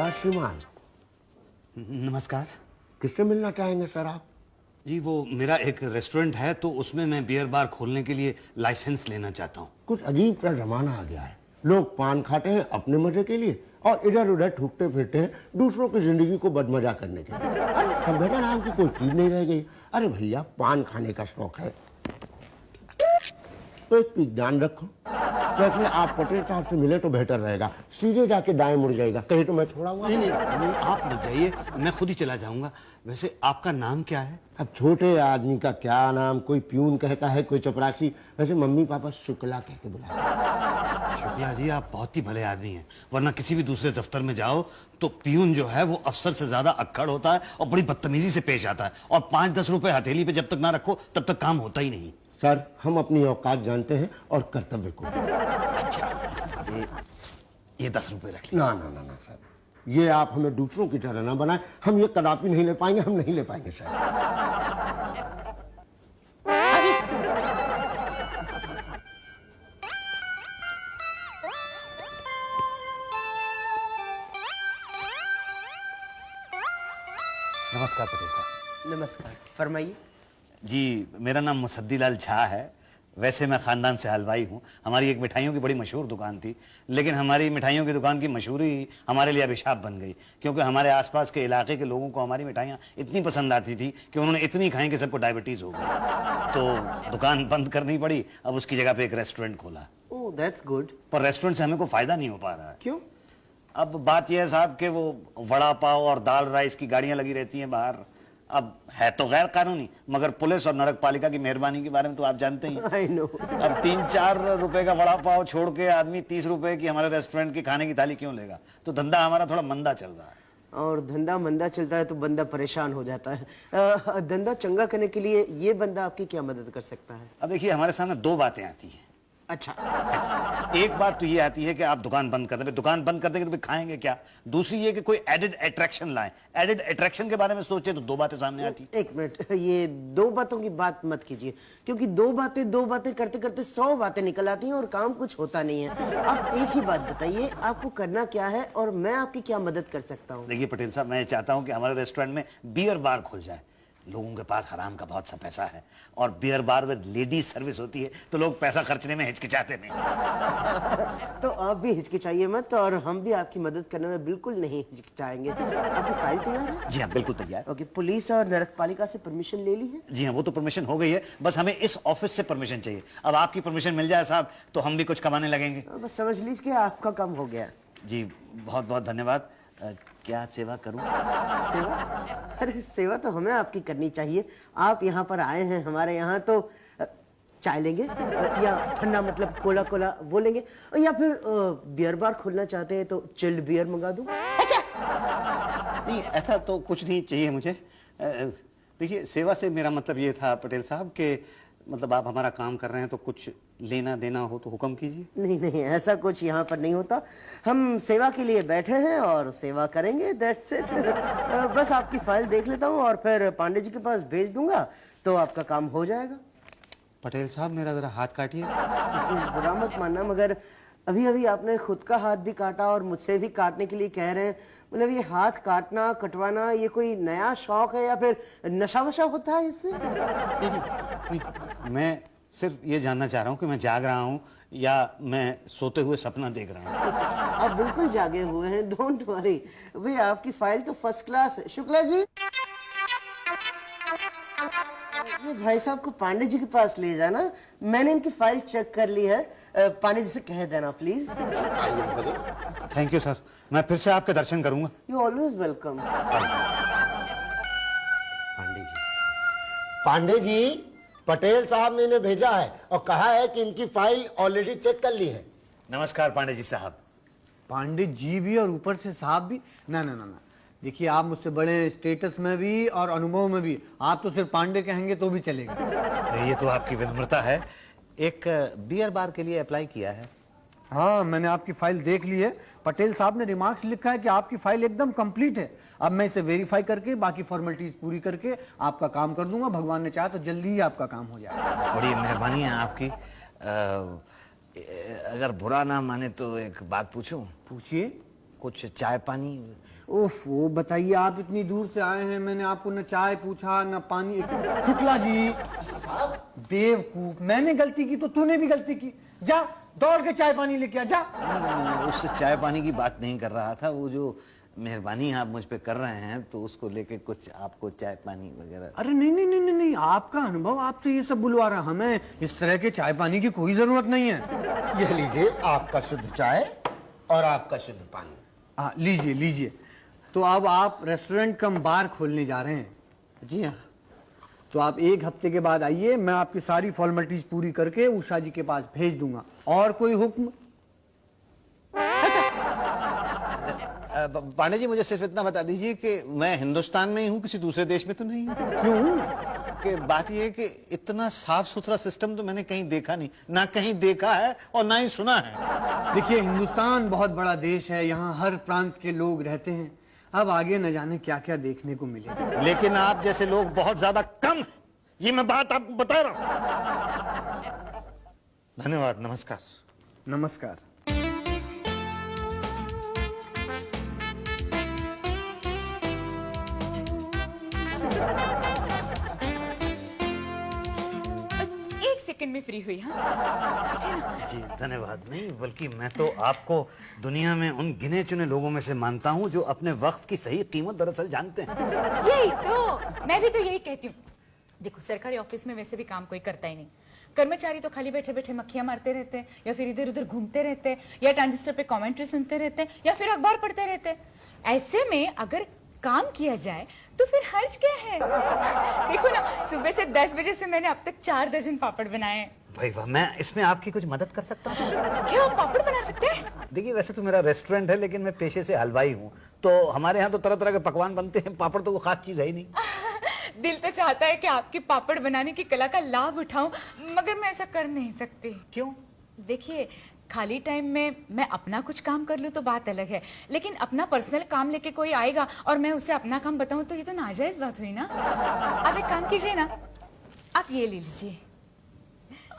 नमस्कार श्रीमान। नमस्कार किससे मिलना चाहेंगे सर आप? जी, वो मेरा एक रेस्टोरेंट है तो उसमें मैं बियर बार खोलने के लिए लाइसेंस लेना चाहता हूँ। कुछ अजीब सा जमाना आ गया है। लोग पान खाते हैं अपने मजे के लिए और इधर उधर ठुकते फिरते हैं दूसरों की जिंदगी को बदमजा करने के लिए। सभ्यता नाम की कोई चीज नहीं रह गई। अरे भैया, पान खाने का शौक है तो एक चीज ध्यान रखो, वैसे आप पटेल साहब से मिले तो बेहतर रहेगा। सीधे जाके दाएं मुड़ जाएगा, कहीं तो मैं छोड़ा हुआ। नहीं नहीं नहीं, आप मत जाइए, मैं खुद ही चला जाऊंगा। वैसे आपका नाम क्या है? अब छोटे आदमी का क्या नाम, कोई प्यून कहता है, कोई चपरासी। वैसे मम्मी पापा शुक्ला कह के बुलाया। शुक्ला जी, आप बहुत ही भले आदमी हैं, वरना किसी भी दूसरे दफ्तर में जाओ तो प्यून जो है वो अफसर से ज्यादा अक्खड़ होता है और बड़ी बदतमीजी से पेश आता है, और 5-10 रुपए हथेली पे जब तक ना रखो तब तक काम होता ही नहीं। सर, हम अपनी औकात जानते हैं और कर्तव्य को। अच्छा, ये 10 रुपए रख लीजिए। ना ना ना ना सर, ये आप हमें दूसरों की तरह ना बनाएं। हम ये कदापि नहीं ले पाएंगे, हम नहीं ले पाएंगे सर। नमस्कार पटेल साहब। नमस्कार, फरमाइए। जी, मेरा नाम मुसद्दीलाल झा है। वैसे मैं ख़ानदान से हलवाई हूँ। हमारी एक मिठाइयों की बड़ी मशहूर दुकान थी, लेकिन हमारी मिठाइयों की दुकान की मशहूरी हमारे लिए अभिशाप बन गई, क्योंकि हमारे आसपास के इलाके के लोगों को हमारी मिठाइयाँ इतनी पसंद आती थी कि उन्होंने इतनी खाई कि सबको डायबिटीज़ हो गई। तो दुकान बंद करनी पड़ी। अब उसकी जगह पे एक रेस्टोरेंट खोला। ओह, दैट्स गुड। पर रेस्टोरेंट से हमें कोई फ़ायदा नहीं हो पा रहा है। क्यों? अब बात यह है साहब कि वो वड़ा पाव और दाल राइस की गाड़ियाँ लगी रहती हैं बाहर। अब है तो गैर कानूनी, मगर पुलिस और नगर पालिका की मेहरबानी के बारे में तो आप जानते ही। I know. अब 3-4 रुपए का वड़ा पाव छोड़ के आदमी 30 रुपए की हमारे रेस्टोरेंट की खाने की थाली क्यों लेगा? तो धंधा हमारा थोड़ा मंदा चल रहा है। और धंधा मंदा चलता है तो बंदा परेशान हो जाता है। धंधा चंगा करने के लिए ये बंदा आपकी क्या मदद कर सकता है? अब देखिए, हमारे सामने 2 बातें आती हैं। अच्छा। एक बात तो ये आती है कि आप दुकान बंद कर देंगे। दुकान बंद कर देंगे तो फिर खाएंगे क्या? दूसरी ये कि कोई एडेड अट्रैक्शन लाएं। एडेड अट्रैक्शन के बारे में सोचे तो 2 बातें सामने आती। एक मिनट, ये 2 बातों की बात मत कीजिए, क्योंकि दो बातें करते करते 100 बातें निकल आती हैं और काम कुछ होता नहीं है। आप एक ही बात बताइए, आपको करना क्या है और मैं आपकी क्या मदद कर सकता हूँ? देखिए पटेल साहब, मैं चाहता हूँ कि हमारे रेस्टोरेंट में बियर बार खुल जाए। लोगों के पास हराम का बहुत सा पैसा है, और बियर बार में लेडीज सर्विस होती है तो लोग पैसा खर्चने में हिचकिचाते नहीं। तो आप भी हिचकिचाइए मत, और हम भी आपकी मदद करने में बिल्कुल नहीं हिचकिचाएंगे। आपकी फाइल तैयार है? जी हाँ, बिल्कुल तैयार। ओके, पुलिस और नगर पालिका से परमिशन ले ली है? जी हाँ, वो तो परमिशन हो गई है, बस हमें इस ऑफिस से परमिशन चाहिए। अब आपकी परमिशन मिल जाए साहब तो हम भी कुछ कमाने लगेंगे। बस समझ लीजिए आपका काम हो गया। जी, बहुत बहुत धन्यवाद। क्या सेवा करूं? सेवा? अरे सेवा तो हमें आपकी करनी चाहिए। आप यहाँ पर आए हैं हमारे यहाँ, तो चाय लेंगे या ठंडा, मतलब कोला कोला वो लेंगे, या फिर बियर बार खोलना चाहते हैं तो चिल्ड बियर मंगा दूं? नहीं, ऐसा तो कुछ नहीं चाहिए मुझे। देखिए, सेवा से मेरा मतलब ये था पटेल साहब कि मतलब आप हमारा काम कर रहे हैं तो कुछ लेना देना हो तो हुक्म कीजिए। नहीं नहीं, ऐसा कुछ यहाँ पर नहीं होता। हम सेवा के लिए बैठे हैं और सेवा करेंगे, दैट्स इट। बस आपकी फाइल देख लेता हूँ और फिर पांडे जी के पास भेज दूंगा तो आपका काम हो जाएगा। पटेल साहब, मेरा जरा हाथ काटिए। बुरा मत मानना, मगर अभी अभी आपने खुद का हाथ भी काटा और मुझसे भी काटने के लिए कह रहे हैं। मतलब ये हाथ काटना कटवाना ये कोई नया शौक है या फिर नशा वशा होता है इससे? नहीं, मैं सिर्फ ये जानना चाह रहा हूँ कि मैं जाग रहा हूँ या मैं सोते हुए सपना देख रहा हूँ। आप बिल्कुल जागे हुए हैं, डोंट वरी। भाई आपकी फाइल तो फर्स्ट क्लास है। शुक्ला जी, ये भाई साहब को पांडे जी के पास ले जाना, मैंने इनकी फाइल चेक कर ली है। पांडे जी से कह देना प्लीज। थैंक यू सर, मैं फिर से आपके दर्शन करूंगा। You always welcome. Pandey ji, Patel साहब ने इन्हें भेजा है और कहा है कि इनकी फाइल ऑलरेडी चेक कर ली है। नमस्कार पांडे जी साहब। पांडे जी भी और ऊपर से साहब भी? ना ना ना ना, देखिए आप मुझसे बड़े स्टेटस में भी और अनुभव में भी, आप तो सिर्फ पांडे कहेंगे तो भी चलेगा। ये तो आपकी विनम्रता है। एक बियर बार के लिए अप्लाई किया है। हाँ, मैंने आपकी फाइल देख ली है। पटेल साहब ने रिमार्क्स लिखा है कि आपकी फाइल एकदम कंप्लीट है। अब मैं इसे वेरीफाई करके बाकी फॉर्मेलिटीज पूरी करके आपका काम कर दूंगा। भगवान ने चाहा तो जल्दी ही आपका काम हो जाएगा। बड़ी मेहरबानी है आपकी। अगर बुरा ना माने तो एक बात पूछूं? पूछिए। कुछ चाय पानी। उफ, वो बताइए, आप इतनी दूर से आए हैं, मैंने आपको न चाय पूछा न पानी। शुक्ला जी, बेवकूफ, मैंने गलती की तो तूने भी गलती की। जा दौड़ के चाय पानी लेके आ, जा। मैं उस चाय पानी की बात नहीं कर रहा था, वो जो मेहरबानी आप मुझ पे कर रहे हैं तो उसको लेके कुछ आपको चाय पानी वगैरह। अरे नहीं नहीं नहीं नहीं नहीं, आपका अनुभव आपसे ये सब बुलवा रहा, हमें इस तरह के चाय पानी की कोई जरूरत नहीं है। ये लीजिए आपका शुद्ध चाय और आपका शुद्ध पानी। हाँ, लीजिए लीजिए। तो अब आप रेस्टोरेंट कम बार खोलने जा रहे हैं? जी हाँ। तो आप 1 हफ्ते के बाद आइए, मैं आपकी सारी फॉर्मेलिटीज पूरी करके उषा जी के पास भेज दूंगा। और कोई हुक्म? पांडे जी, मुझे सिर्फ इतना बता दीजिए कि मैं हिंदुस्तान में ही हूँ, किसी दूसरे देश में तो नहीं हूँ। क्यों? कि बात यह है कि इतना साफ सुथरा सिस्टम तो मैंने कहीं देखा नहीं, ना कहीं देखा है और ना ही सुना है। देखिए, हिंदुस्तान बहुत बड़ा देश है, यहाँ हर प्रांत के लोग रहते हैं। अब आगे न जाने क्या क्या देखने को मिले। लेकिन आप जैसे लोग बहुत ज्यादा कम हैं, ये मैं बात आपको बता रहा हूँ। धन्यवाद, नमस्कार। नमस्कार। बस 1 सेकंड में फ्री हुई। हाँ, बैठे ना। जी धन्यवाद। नहीं, बल्कि मैं तो आपको दुनिया में उन गिने चुने लोगों में से मानता हूँ जो अपने वक्त की सही कीमत दरअसल जानते हैं। यही तो, मैं भी तो यही कहती हूँ। देखो, सरकारी ऑफिस में वैसे भी काम कोई करता ही नहीं। कर्मचारी तो खाली बैठे बैठे मक्खियां मारते रहते हैं, या फिर इधर उधर घूमते रहते हैं, या ट्रांजिस्टर पे कमेंट्री सुनते रहते हैं, या फिर अखबार पढ़ते रहते हैं। ऐसे में अगर काम किया जाए तो फिर हर्ज क्या है? देखो ना, सुबह से 10 बजे से मैंने अब तक 4 दर्जन पापड़ बनाए हैं। भाई वाह, मैं इसमें आपकी कुछ मदद कर सकता हूँ? क्या आप पापड़ बना सकते हैं? देखिए, वैसे तो मेरा रेस्टोरेंट है, लेकिन मैं पेशे से हलवाई हूँ, तो हमारे यहाँ तो तरह तरह के पकवान बनते हैं। पापड़ तो वो खास चीज है ही नहीं। दिल तो चाहता है कि आपके पापड़ बनाने की कला का लाभ उठाऊं, मगर मैं ऐसा कर नहीं सकती। क्यों? देखिए, खाली टाइम में मैं अपना कुछ काम कर लूं तो बात अलग है, लेकिन अपना पर्सनल काम लेके कोई आएगा और मैं उसे अपना काम बताऊं तो ये तो नाजायज बात हुई ना। आप एक काम कीजिए ना, आप ये ले लीजिए।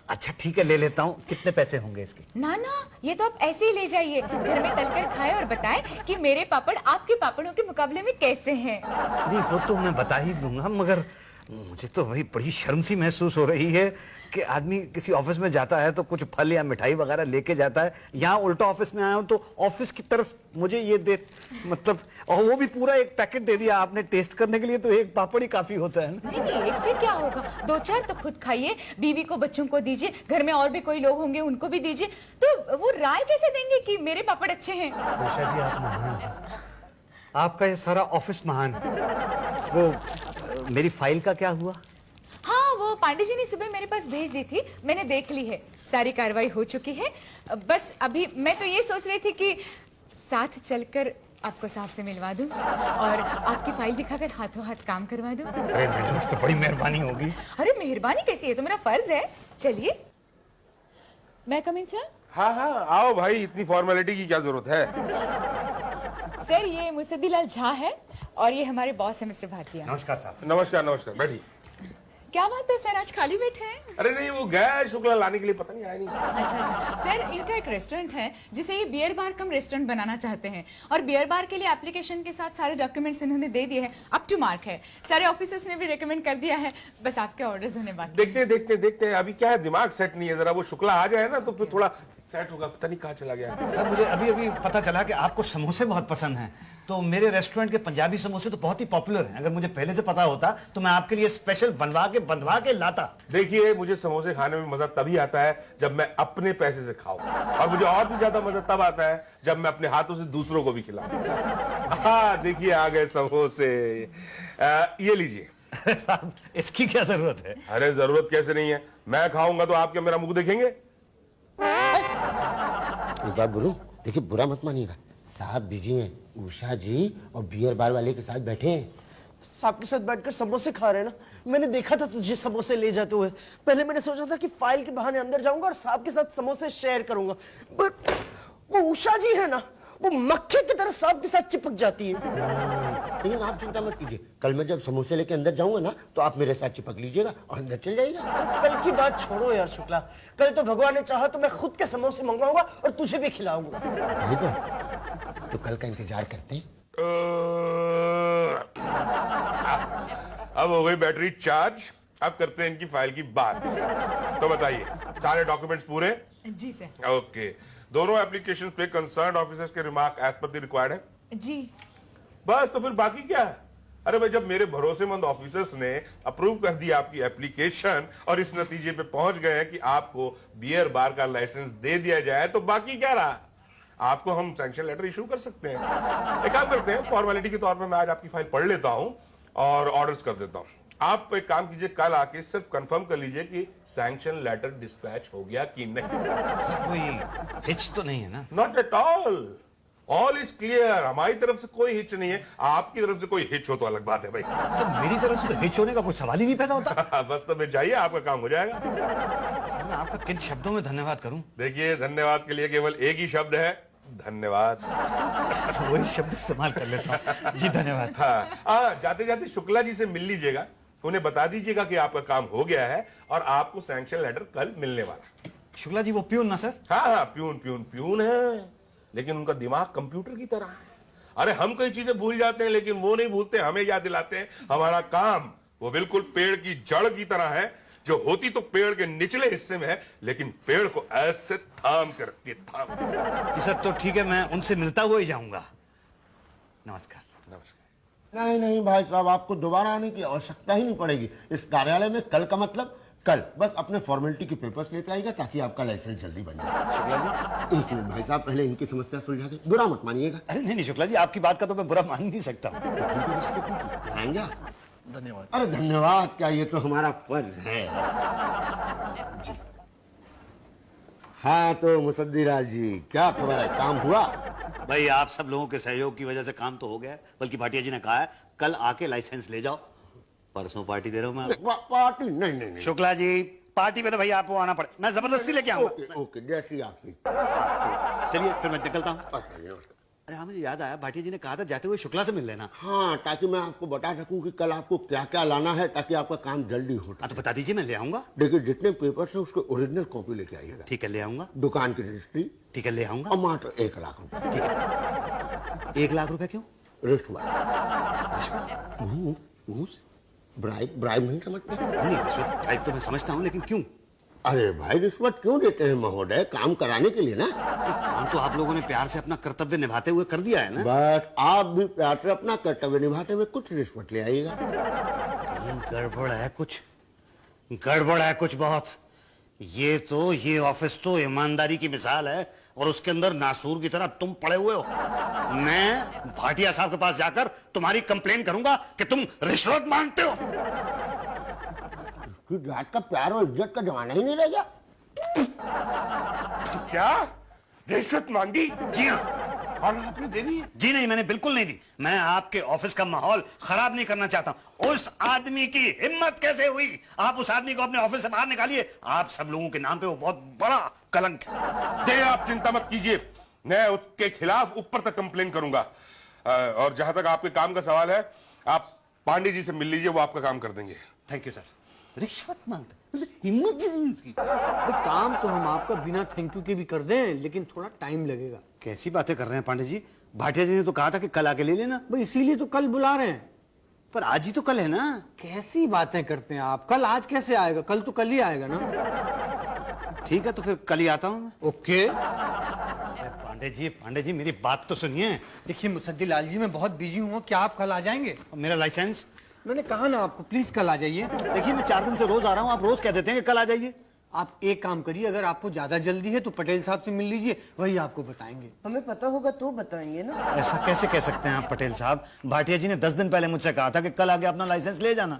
अच्छा ठीक है, ले लेता हूँ। कितने पैसे होंगे इसके? ना ना, ये तो आप ऐसे ही ले जाइए, घर में तलकर खाएं और बताएं कि मेरे पापड़ आपके पापड़ों के मुकाबले में कैसे हैं। नहीं, वो तो मैं बता ही दूंगा, मगर मुझे तो भाई बड़ी शर्म सी महसूस हो रही है कि आदमी किसी ऑफिस में जाता है तो कुछ फल या मिठाई वगैरह लेके जाता है। यहाँ उल्टा ऑफिस में आया हूँ तो ऑफिस की तरफ मुझे ये दे, मतलब, और वो भी पूरा एक पैकेट दे दिया आपने टेस्ट करने के लिए, तो एक पापड़ ही काफी होता है ना। नहीं नहीं, एक से क्या होगा, 2-4 तो खुद खाइए, बीवी को बच्चों को दीजिए, घर में और भी कोई लोग होंगे उनको भी दीजिए, तो वो राय कैसे देंगे कि मेरे पापड़ अच्छे हैं? उषा जी, आप महान हैं। आपका ये सारा ऑफिस महान है। वो मेरी फाइल का क्या हुआ? हाँ, वो पांडे जी ने सुबह मेरे पास भेज दी थी, मैंने देख ली है, सारी कार्रवाई हो चुकी है। बस अभी मैं तो ये सोच रही थी कि साथ चलकर आपको साहब से मिलवा दूं और आपकी फाइल दिखाकर हाथों हाथ काम करवा दूं। अरे मैडम, तो बड़ी मेहरबानी होगी। अरे मेहरबानी कैसी है, तो मेरा फर्ज है। चलिए, मैं कम इन सर? हाँ हाँ, आओ भाई, इतनी फॉर्मेलिटी की क्या जरूरत है? सर, ये मुसद्दीलाल झा है और ये हमारे बॉस है मिस्टर भाटिया। नमस्कार साहब। नमस्कार नमस्कार, बैठिए। क्या बात है सर, आज खाली बैठे हैं? अरे नहीं, वो गया है शुक्ला लाने के लिए, पता नहीं आया नहीं। अच्छा अच्छा सर, इनका एक रेस्टोरेंट है जिसे ये बियर बार कम रेस्टोरेंट बनाना चाहते हैं, और बियर बार के लिए एप्लीकेशन के साथ सारे डॉक्यूमेंट्स इन्होंने दे दिए हैं, अप टू मार्क है। सारे ऑफिसर्स ने भी रेकमेंड कर दिया है, बस आपके ऑर्डर्स होने बाकी। देखते देखते देखते, अभी क्या है, दिमाग सेट नहीं है, जरा वो शुक्ला आ जाए ना तो फिर थोड़ा सेट होगा। पता नहीं कहाँ चला गया। सर, मुझे अभी अभी पता चला कि आपको समोसे बहुत पसंद हैं, तो मेरे रेस्टोरेंट के पंजाबी समोसे तो बहुत ही पॉपुलर हैं। अगर मुझे पहले से पता होता तो मैं आपके लिए स्पेशल बंधवा के लाता। देखिए, मुझे समोसे खाने में मजा तभी आता है जब मैं अपने पैसे से खाऊं, और मुझे और भी ज्यादा मजा तब आता है जब मैं अपने हाथों से दूसरों को भी खिलाऊं। हाँ देखिए, आ गए समोसे। ये लीजिए। साहब, इसकी क्या जरूरत है? अरे जरूरत कैसे नहीं है, मैं खाऊंगा तो आप क्या मेरा मुंह देखेंगे? एक बात बोलूं, देखिए बुरा मत मानिएगा, साहब बिजी हैं, उषा जी और बियर बार वाले के साथ बैठे हैं। साहब के साथ बैठकर समोसे खा रहे हैं ना। मैंने देखा था तुझे समोसे ले जाते हुए। पहले मैंने सोचा था कि फाइल के बहाने अंदर जाऊंगा और साहब के साथ समोसे शेयर करूंगा, बट वो उषा जी है ना, वो मक्खी की तरह साहब के साथ चिपक जाती है। लेकिन आप चिंता मत कीजिए, कल मैं जब समोसे लेके अंदर जाऊंगा ना तो आप मेरे साथ चिपक लीजिएगा और अंदर चल जाइएगा। कल की बात छोड़ो यार शुक्ला, कल तो भगवान ने चाहा तो मैं खुद के समोसे मंगवाऊंगा और तुझे भी खिलाऊंगा। भाई को तो कल का इंतजार करते हैं। अब हो गई बैटरी चार्ज, अब करते हैं इनकी फाइल की बात। तो बताइए, सारे डॉक्यूमेंट्स पूरे? जी सर। ओके, दोनों एप्लीकेशन पे कंसर्न ऑफिसर्स के remark as per the required है? जी। बस, तो फिर बाकी क्या है? अरे भाई, जब मेरे भरोसेमंद ऑफिसर्स ने अप्रूव कर दी आपकी एप्लीकेशन और इस नतीजे पे पहुंच गए हैं कि आपको बियर बार का लाइसेंस दे दिया जाए, तो बाकी क्या रहा? आपको हम सैंक्शन लेटर इशू कर सकते हैं। एक काम करते हैं, फॉर्मेलिटी के तौर पे मैं आज आपकी फाइल पढ़ लेता हूं और ऑर्डर्स कर देता हूं। आप एक काम कीजिए, कल आके सिर्फ कंफर्म कर लीजिए कि सैंक्शन लेटर डिस्पैच हो गया कि नहीं। सर कोई हिच तो नहीं है ना? Not at all is clear. हमारी तरफ से कोई हिच नहीं है, आपकी तरफ से कोई हिच हो तो अलग बात है भाई। सर मेरी तरफ से तो हिच होने का कोई सवाल ही नहीं पैदा होता। बस तो मैं जाइए, आपका काम हो जाएगा। सर मैं आपका किन शब्दों में धन्यवाद करूं? देखिए, धन्यवाद के लिए केवल एक ही शब्द है, धन्यवाद। तो वही शब्द इस्तेमाल कर लेता हूं। जी धन्यवाद। हाँ, जाते जाते शुक्ला जी से मिल लीजिएगा, उन्हें बता दीजिएगा कि आपका काम हो गया है और आपको सैंक्शन लेटर कल मिलने वाला। शुक्ला जी वो प्यून ना सर? हाँ, प्यून है, लेकिन उनका दिमाग कंप्यूटर की तरह है। अरे हम कई चीजें भूल जाते हैं, लेकिन वो नहीं भूलते, हमें याद दिलाते हैं। हमारा काम वो बिल्कुल पेड़ की जड़ की तरह है, जो होती तो पेड़ के निचले हिस्से में है, लेकिन पेड़ को ऐसे थाम के रखती है, थाम के। सर तो ठीक है, मैं उनसे मिलता हुआ ही जाऊंगा। नमस्कार। नहीं नहीं भाई साहब, आपको दोबारा आने की आवश्यकता ही नहीं पड़ेगी इस कार्यालय में। कल का मतलब कल, बस अपने फॉर्मेलिटी के पेपर्स लेते आइएगा ताकि आपका लाइसेंस जल्दी बन जाए। शुक्ला जी, एक मिनट भाई साहब, पहले इनकी समस्या सुलझा के, बुरा मत मानिएगा। अरे नहीं शुक्ला जी, आपकी बात का तो मैं बुरा मान नहीं सकता। तो ठीक है, इसको पूछिए, आएंगे आप? धन्यवाद। अरे धन्यवाद क्या, ये तो हमारा फर्ज है जी। हाँ तो मुसद्दीलाल जी, क्या खबर है, काम हुआ? भाई आप सब लोगों के सहयोग की वजह से काम तो हो गया है, बल्कि भाटिया जी ने कहा है कल आके लाइसेंस ले जाओ। परसों पार्टी दे रहा हूं मैं आपको। पार्टी नहीं नहीं नहीं। शुक्ला जी, पार्टी में तो भाई आपको आना पड़े, मैं जबरदस्ती लेके आऊंगा। ओके ओके, जैसी आपकी। चलिए फिर मैं निकलता हूँ। अच्छा, नमस्कार। अरे हाँ, मुझे याद आया, भाटिया जी ने कहा था जाते हुए शुक्ला से मिल लेना। हाँ, ताकि मैं आपको बता सकूं कि कल आपको क्या क्या लाना है, ताकि आपका काम जल्दी हो। हाँ तो बता दीजिए, मैं ले आऊंगा। देखिए, जितने पेपर्स हैं उसके ओरिजिनल कॉपी लेके आइएगा। ठीक है ले आऊंगा। दुकान की रजिस्ट्री, ठीक है ले आऊंगा। और मात्र 1 लाख रुपए। ठीक है, 1 लाख रुपए क्यों? रिश्वत। घूस, ब्राइब, ब्राइब नहीं समझते? नहीं रिश्वत टाइप तो मैं समझता हूँ, लेकिन क्यों? अरे भाई, रिश्वत क्यों देते हैं महोदय? काम कराने के लिए ना। काम तो आप लोगों ने प्यार से अपना कर्तव्य निभाते हुए कर दिया है ना। बस आप भी प्यार से अपना कर्तव्य निभाते हुए कुछ रिश्वत ले आइएगा। कहीं गड़बड़ है कुछ, गड़बड़ है कुछ बहुत। ये ऑफिस तो ईमानदारी की मिसाल है, और उसके अंदर नासूर की तरह तुम पड़े हुए हो। मैं भाटिया साहब के पास जाकर तुम्हारी कंप्लेन करूंगा कि तुम रिश्वत मांगते हो। कि जात का प्यार और इज्जत का जमाना ही नहीं रह गया। क्या रिश्वत मांगी? जी हाँ। और आपने दे दी? जी नहीं, मैंने बिल्कुल नहीं दी। मैं आपके ऑफिस का माहौल खराब नहीं करना चाहता। उस आदमी की हिम्मत कैसे हुई? आप उस आदमी को अपने ऑफिस से बाहर निकालिए। आप सब लोगों के नाम पे वो बहुत बड़ा कलंक है। दे, आप चिंता मत कीजिए, मैं उसके खिलाफ ऊपर तक कंप्लेन करूंगा। और जहां तक आपके काम का सवाल है, आप पांडे जी से मिल लीजिए, वो आपका काम कर देंगे। Thank you sir. रिश्वत मांगता, हिम्मत नहीं उसकी। भाई, काम तो हम आपका बिना थैंक यू के भी कर दें, लेकिन थोड़ा टाइम लगेगा। कैसी बातें कर रहे हैं पांडे जी? भाटिया जी ने तो कहा था कि कल आके ले लेना। भाई इसीलिए तो कल बुला रहे हैं। पर आज ही तो कल है ना। कैसी बातें करते हैं आप? कल आज कैसे आएगा? कल तो कल ही आएगा ना। ठीक है, तो फिर कल ही आता हूं मैं। ओके। पांडे जी मेरी बात तो सुनिए। देखिए मुसद्दीलाल जी, मैं बहुत बिजी हूँ, क्या आप कल आ जाएंगे? मेरा लाइसेंस? मैंने कहा ना आपको, प्लीज कल आ जाइए। देखिए मैं 4 दिन से रोज आ रहा हूँ, आप रोज कह देते हैं कि कल आ जाइए। आप एक काम करिए, अगर आपको ज्यादा जल्दी है तो पटेल साहब से मिल लीजिए, वही आपको बताएंगे। हमें पता होगा तो बताएंगे ना। ऐसा कैसे कह सकते हैं आप पटेल साहब? भाटिया जी ने 10 दिन पहले मुझसे कहा था कि कल आके अपना लाइसेंस ले जाना।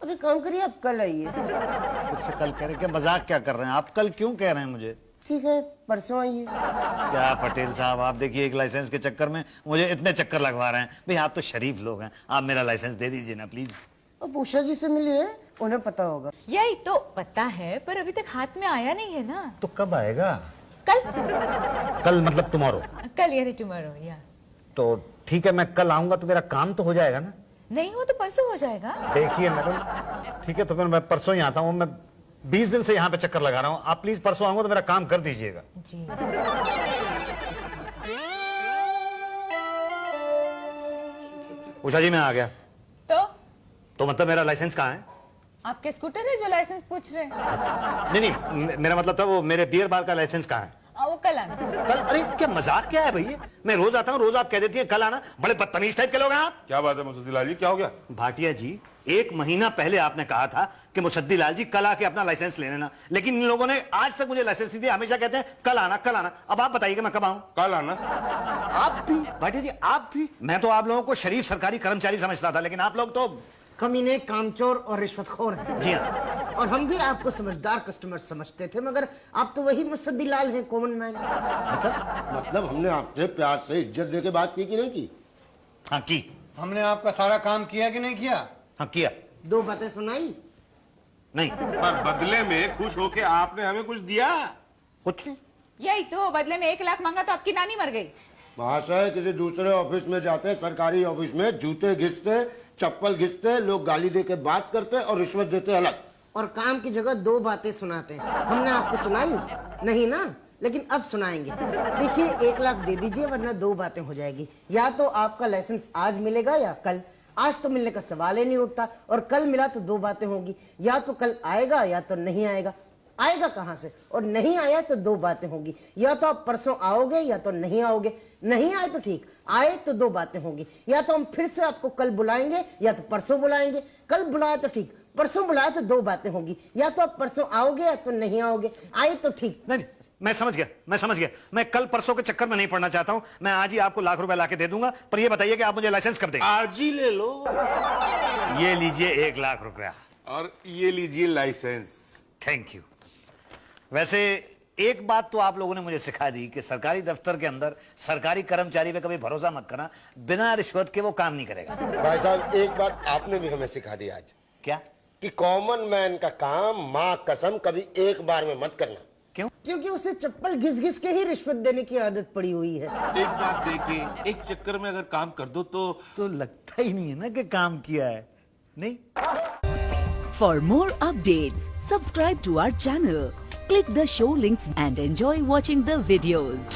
अरे काम करिए, आप कल आइए। फिर से कल कह रहे हैं? मजाक क्या कर रहे हैं आप? कल क्यों कह रहे हैं मुझे? ठीक है, परसों आइए। क्या पटेल साहब, आप देखिए एक लाइसेंस के चक्कर में मुझे इतने चक्कर लगवा रहे हैं। भाई आप तो शरीफ लोग हैं, आप मेरा लाइसेंस दे दीजिए ना प्लीज। अब उषा जी से मिलिए, उन्हें पता होगा। यही तो पता है, पर अभी तक हाथ में आया नहीं है ना। तो कब आएगा? कल। कल मतलब टुमारो? कल यानी टुमारो या। तो ठीक है, मैं कल आऊंगा तो मेरा काम तो हो जाएगा ना? नहीं हो तो परसों हो जाएगा। देखिए मैडम, ठीक है तो फिर मैं परसों ही आता हूँ। मैं 20 दिन से यहाँ पे चक्कर लगा रहा हूँ, आप प्लीज परसों आऊंगा तो मेरा काम कर दीजिएगा। जी। उषा जी मैं आ गया। तो मतलब मेरा लाइसेंस कहाँ है? आपके स्कूटर है जो लाइसेंस पूछ रहे हैं? नहीं, मेरा मतलब था वो मेरे बियर बार का लाइसेंस कहाँ है? वो कल आना। कल? अरे क्या मजाक क्या है भैया, मैं रोज आता हूँ, रोज आप कह देती हैं कल आना। बड़े बदतमीज टाइप के लोग हैं आप। क्या बात है मुसद्दी लाल जी, क्या हो गया? भाटिया जी, 1 महीना पहले आपने कहा था कि मुसद्दी लाल जी कल आके अपना लाइसेंस ले लेना, लेकिन इन लोगों ने आज तक मुझे लाइसेंस नहीं दिया। हमेशा कहते हैं कल आना कल आना। अब आप बताइए कि मैं कब आऊं? कल आना। आप भी भाटिया जी, आप भी? मैं तो आप लोगों को शरीफ सरकारी कर्मचारी समझता था, लेकिन आप लोग तो कमीने, कामचोर और रिश्वतखोर हैं। जी हाँ। और हम भी आपको समझदार कस्टमर समझते थे, मगर आप तो वही मुसद्दी लाल हैं, कॉमन मैन। मतलब हमने आपसे प्यार से इज्जत दे के बात की कि नहीं की? हाँ की। हमने आपका सारा काम किया कि नहीं किया? हाँ किया। 2 बातें सुनाई? नहीं पर बदले में खुश होके आपने हमें कुछ दिया? कुछ नहीं। यही तो, बदले में 1 लाख मांगा तो आपकी नानी मर गई। महाशय, किसी दूसरे ऑफिस में जाते, सरकारी ऑफिस में जूते घिसते, चप्पल घिसते, लोग गाली दे के बात करते और रिश्वत देते अलग। और काम की जगह 2 बातें सुनाते हैं। हमने आपको सुनाई नहीं ना, लेकिन अब सुनाएंगे। देखिए, 1 लाख दे दीजिए वरना 2 बातें हो जाएगी। या तो आपका लाइसेंस आज मिलेगा या कल। आज तो मिलने का सवाल ही नहीं उठता, और कल मिला तो 2 बातें होंगी। या तो कल आएगा या तो नहीं आएगा। आएगा कहां से? और नहीं आया तो 2 बातें होंगी। या तो आप परसों आओगे या तो नहीं आओगे। नहीं आए तो ठीक, आए तो 2 बातें होंगी। या तो हम फिर से आपको कल बुलाएंगे या तो परसों बुलाएंगे। कल बुलाए तो ठीक, परसों बुलाए तो 2 बातें होंगी। या तो आप परसों आओगे या तो नहीं आओगे। आए तो ठीक। नहीं, मैं समझ गया। मैं कल परसों के चक्कर में नहीं पड़ना चाहता हूं। मैं आज ही आपको लाख रुपए लाके दे दूंगा, पर ये बताइए कि आप मुझे लाइसेंस कब देंगे? आज ही ले लो। ये लीजिए 1 लाख रुपया। और ये लीजिए लाइसेंस। Thank you. वैसे एक बात तो आप लोगों ने मुझे सिखा दी कि सरकारी दफ्तर के अंदर सरकारी कर्मचारी पे कभी भरोसा मत करना, बिना रिश्वत के वो काम नहीं करेगा। भाई साहब, एक बात आपने भी हमें सिखा दी आज, क्या? कि कॉमन मैन का काम माँ कसम कभी एक बार में मत करना। क्यों? क्योंकि उसे चप्पल घिस घिस के ही रिश्वत देने की आदत पड़ी हुई है। एक बात देके एक चक्कर में अगर काम कर दो तो लगता ही नहीं है ना कि काम किया है। नहीं। For more updates, subscribe to our channel, click the show links and enjoy watching the videos.